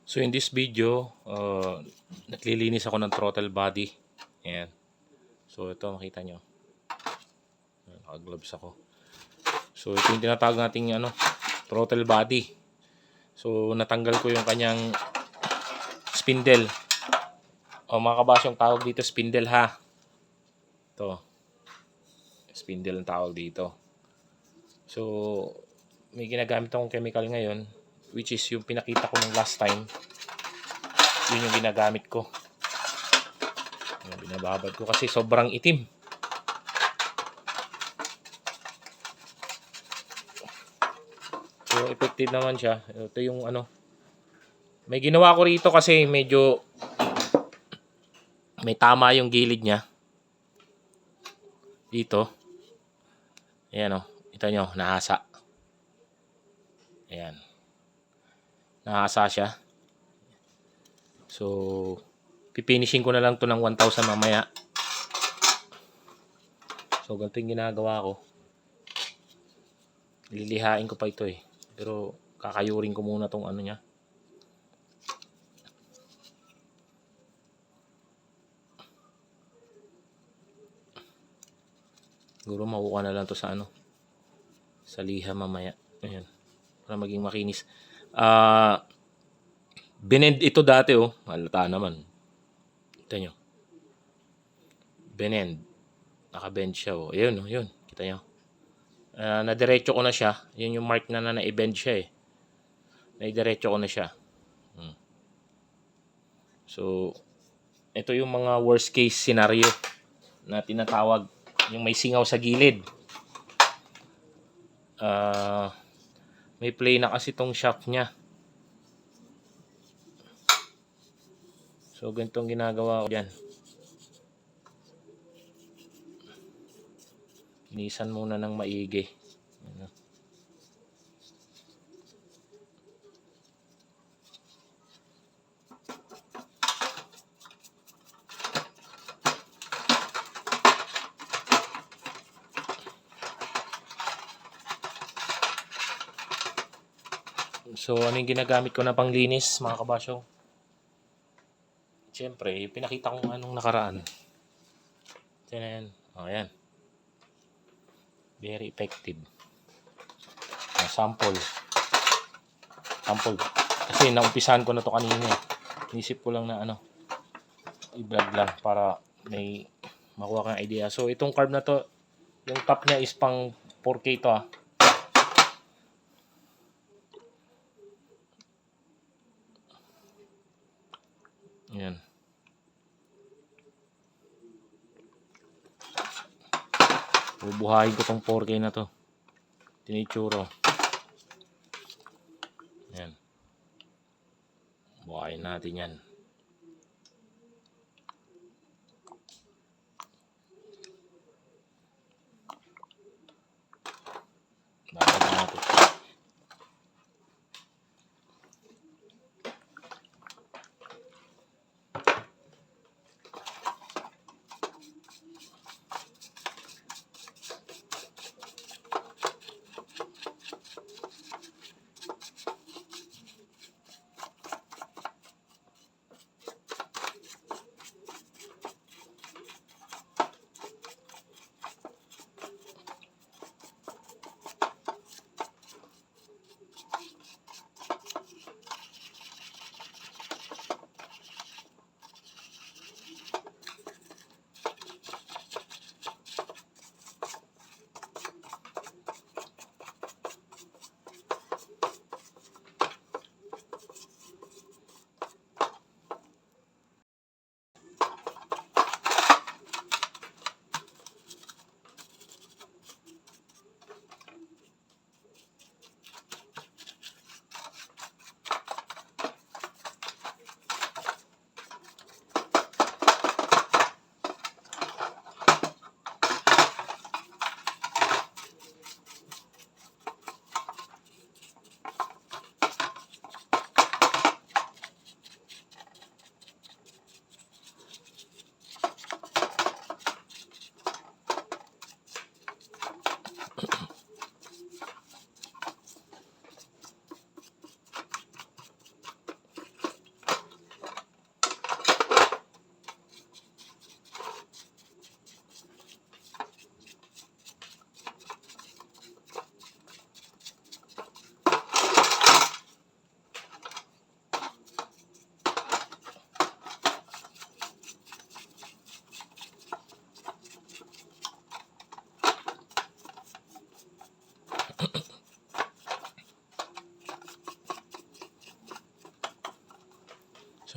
So in this video, naglilinis ako ng throttle body. Ayan. So ito makita nyo. Naka-gloves ako. So ito yung tinatawag nating throttle body. So natanggal ko yung kanyang spindle. O mga kabasyong, tawag dito spindle ha. Ito. Spindle ang tawag dito. So may ginagamit akong chemical ngayon, which is yung pinakita ko ng last time. Yun yung ginagamit ko. Binababad ko kasi sobrang itim. So effective naman siya. Ito yung may ginawa ko rito kasi medyo may tama yung gilid niya. Dito. Ayan kita nyo, nahasa. Ayan. Nahasa siya. So pipinishing ko na lang to ng 1,000 mamaya. So ganito yung ginagawa ko. Lilihain ko pa ito eh. Pero kakayurin ko muna tong niya. Siguro makuha na lang to sa sa liha mamaya. Ayan. Para maging makinis. Binend ito dati halata naman. Kita nyo. Binend. Naka-bend siya Ayun yun. Kita nyo. Nadiretso ko na siya. Yun yung mark na na-bend siya eh. Naidiretso ko na siya. So, ito yung mga worst case scenario na tinatawag. Yung may singaw sa gilid. May play na kasi tong shaft niya. So, ganitong ginagawa ko dyan. Inisan muna ng maigi. So, ano yung ginagamit ko na panglinis, mga kabasyo? Siyempre, pinakita ko anong nakaraan. Yan. Ayan. Very effective. Sample. Kasi naumpisahan ko na to kanina eh. Inisip ko lang na i-vlog lang para may makuha kang idea. So, itong carb na to, yung top niya is pang 4K to Ayan. Bubuhayin ko tong 4K na to. Tinitsuro. Ayan. Buhayin natin yan. Babagyan natin.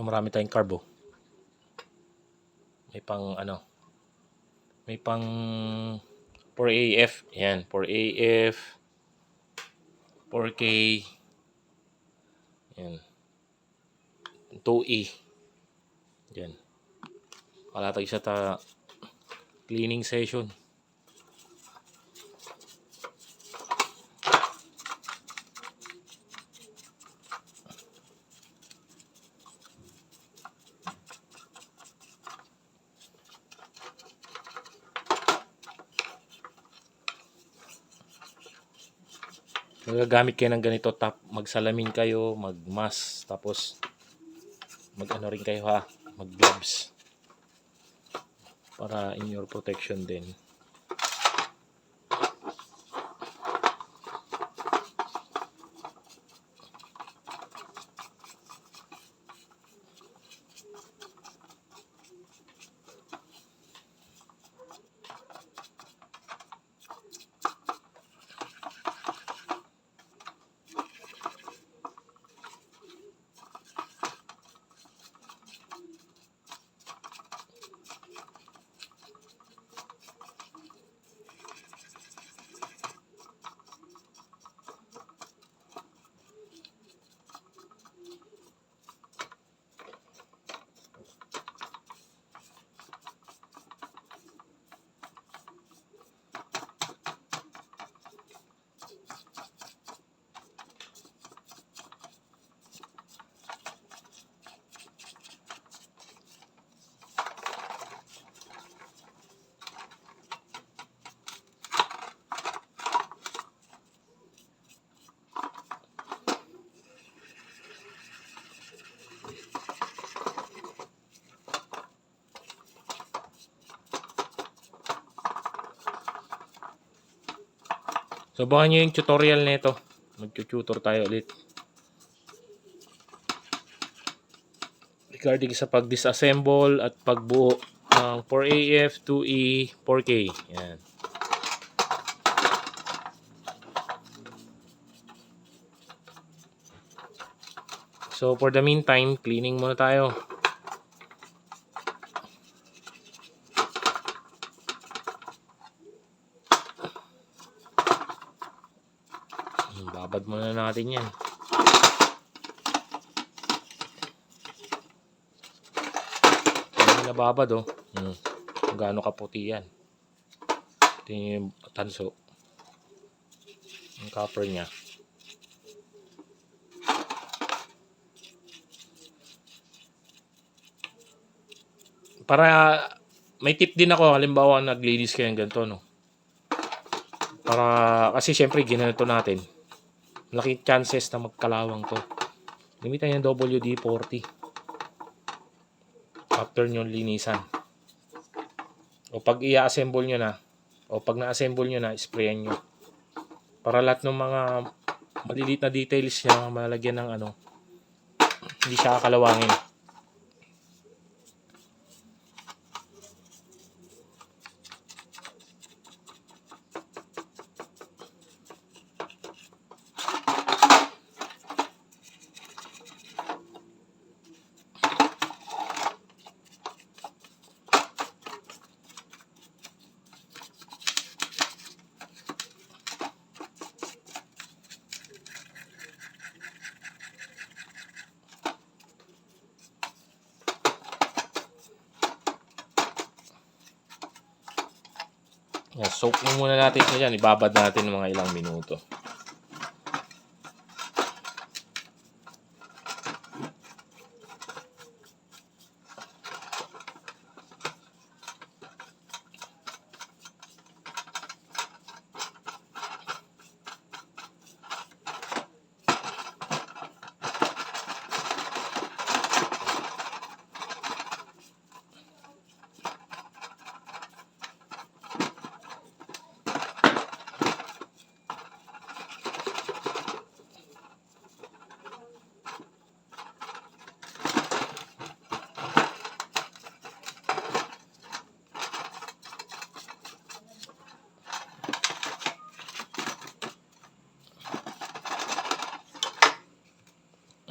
So marami tayong carb oh. May pang ano, may pang 4AF. Yan, 4AF, 4K, yan, 2E. Yan. Kalatag sa cleaning session. Magagamit kayo ng ganito, magsalamin kayo, magmask, tapos mag-ano rin kayo ha, mag-gloves para in your protection din. So baka nyo yung tutorial nito. Mag-tutor tayo ulit regarding sa pag-disassemble at pagbuo ng 4AF, 2E, 4K. Yan. So for the meantime, cleaning muna tayo. Babad muna natin yan. Hindi nababad oh. Kung gaano kaputi yan. Ito yung tanso. Yung copper niya. Para may tip din ako, halimbawa naglinis kayo ng ganito, no? Para, kasi syempre ginanito natin. Malaki chances na magkalawang to. Gamitan yung WD-40 after nyo linisan. O pag i-assemble nyo na, o pag na-assemble nyo na, sprayan nyo. Para lahat ng mga maliliit na details niya, malagyan ng ano, hindi siya kakalawangin. Yan, soak mo muna natin siya dyan. Ibabad natin ng mga ilang minuto.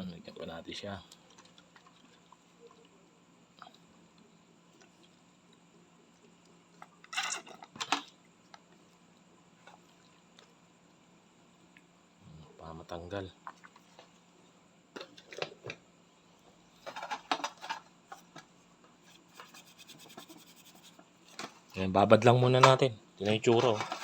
Lagyan pa natin siya. tanggal. Ayan, babad lang muna natin. Ito na yung tsura, oh.